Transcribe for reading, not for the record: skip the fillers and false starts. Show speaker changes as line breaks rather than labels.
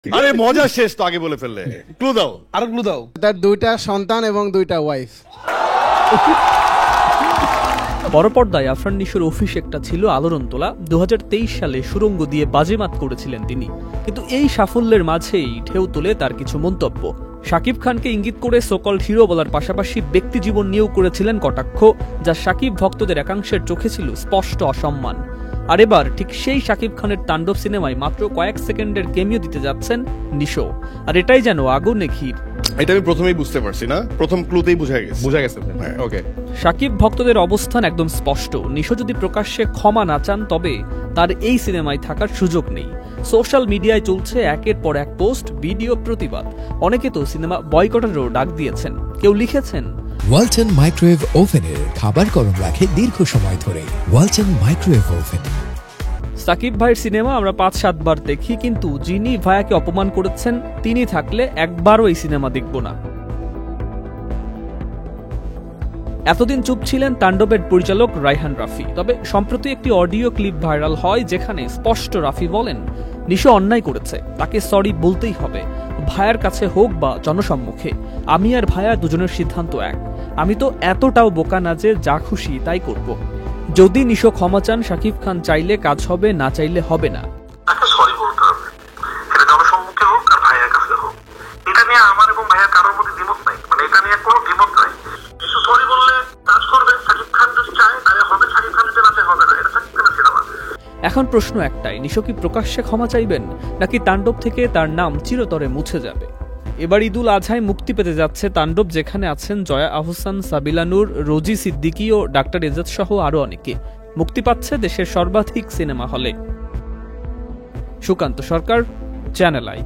আরে মজা শেষ তো আগে বলে ফেললে। ক্লু দাও,
আরো ক্লু দাও।
তার 2টা সন্তান এবং 2টা ওয়াইফ।
বড় পর্দায় আফরান নিশোর অফিস একটা ছিল আলোড়ন তোলা। 2023 সালে সুরঙ্গ দিয়ে বাজিমাত করেছিলেন তিনি, কিন্তু এই সাফল্যের মাঝেই ঢেউ তোলে তার কিছু মন্তব্য। শাকিব খানকে ইঙ্গিত করে সোকল হিরো বলার পাশাপাশি ব্যক্তি জীবন নিয়েও করেছিলেন কটাক্ষ, যা শাকিব ভক্তদের একাংশের চোখে ছিল স্পষ্ট অসম্মান। আর এবার ঠিক সেই শাকিব খানের তাণ্ডব সিনেমায় মাত্র কয়েক সেকেন্ডের কেমিও দিতে যাচ্ছেন নিশো, আর এটাই যেন আগুনে ঘির।
এটা আমি প্রথমেই বুঝতে পারছি না, প্রথম ক্লুতেই বুঝা গেছে। ওকে,
শাকিব ভক্তদের অবস্থান একদম স্পষ্ট। নিশো যদি প্রকাশ্যে ক্ষমা না চান তবে তার এই সিনেমায় থাকার সুযোগ নেই। সোশ্যাল মিডিয়ায় চলছে একের পর এক পোস্ট, ভিডিও, প্রতিবাদ। অনেকে তো সিনেমা বয়কটেরও ডাক দিয়েছেন। কেউ লিখেছেন,
ওয়ালটন মাইক্রোওয়েভ ওভেনের খাবার গরম রাখে দীর্ঘ সময় ধরে। Walton microwave oven.
সাকিব ভাইয়ের সিনেমা আমরা 5-7 বার দেখি, কিন্তু যিনি ভাইয়াকে অপমান করেছেন তিনি থাকলে একবারও এই সিনেমা দেখব না। এতদিন চুপ ছিলেন তাণ্ডবের পরিচালক রায়হান রাফি। তবে সম্প্রতি একটি অডিও ক্লিপ ভাইরাল হয়, যেখানে স্পষ্ট রাফি বলেন নিশো অন্যায় করেছে, তাকে সরি বলতেই হবে, ভাইয়ার কাছে হোক বা জনসম্মুখে। আমি আর ভাইয়া দুজনের সিদ্ধান্ত এক। আমি তো এতটাও বোকা না যে যা খুশি তাই করব। যদি নিশো ক্ষমা চান, শাকিব খান চাইলে কাজ হবে, না চাইলে হবে না।
তাকে সরি বলতে হবে, সেটা জনসম্মুখে হোক আর ভাইয়ার কাছে হোক। এটা নিয়ে আমার এবং ভাইয়ার কারোর মধ্যে দ্বিমত নাই, মানে এটা নিয়ে কোনো দ্বিমত নাই। কিছু সরি বললে কাজ করবে, শাকিব খান যদি চায় তাহলে হবে, শাকিব খান যদি না চায় হবে না। এটা শাকিব খানের সিনেমা।
এখন প্রশ্ন একটাই, নিশো কি প্রকাশ্যে ক্ষমা চাইবেন, নাকি তাণ্ডব থেকে তার নাম চিরতরে মুছে যাবে? এবার ঈদুল আজহায় মুক্তি পেতে যাচ্ছে তাণ্ডব, যেখানে আছেন জয়া আহসান, সাবিলা নূর, রোজি সিদ্দিকী ও ডাক্তার এজাজ সহ আরো অনেকে। মুক্তি পাচ্ছে দেশের সর্বাধিক সিনেমা হলে। সুকান্ত সরকার, চ্যানেল আই।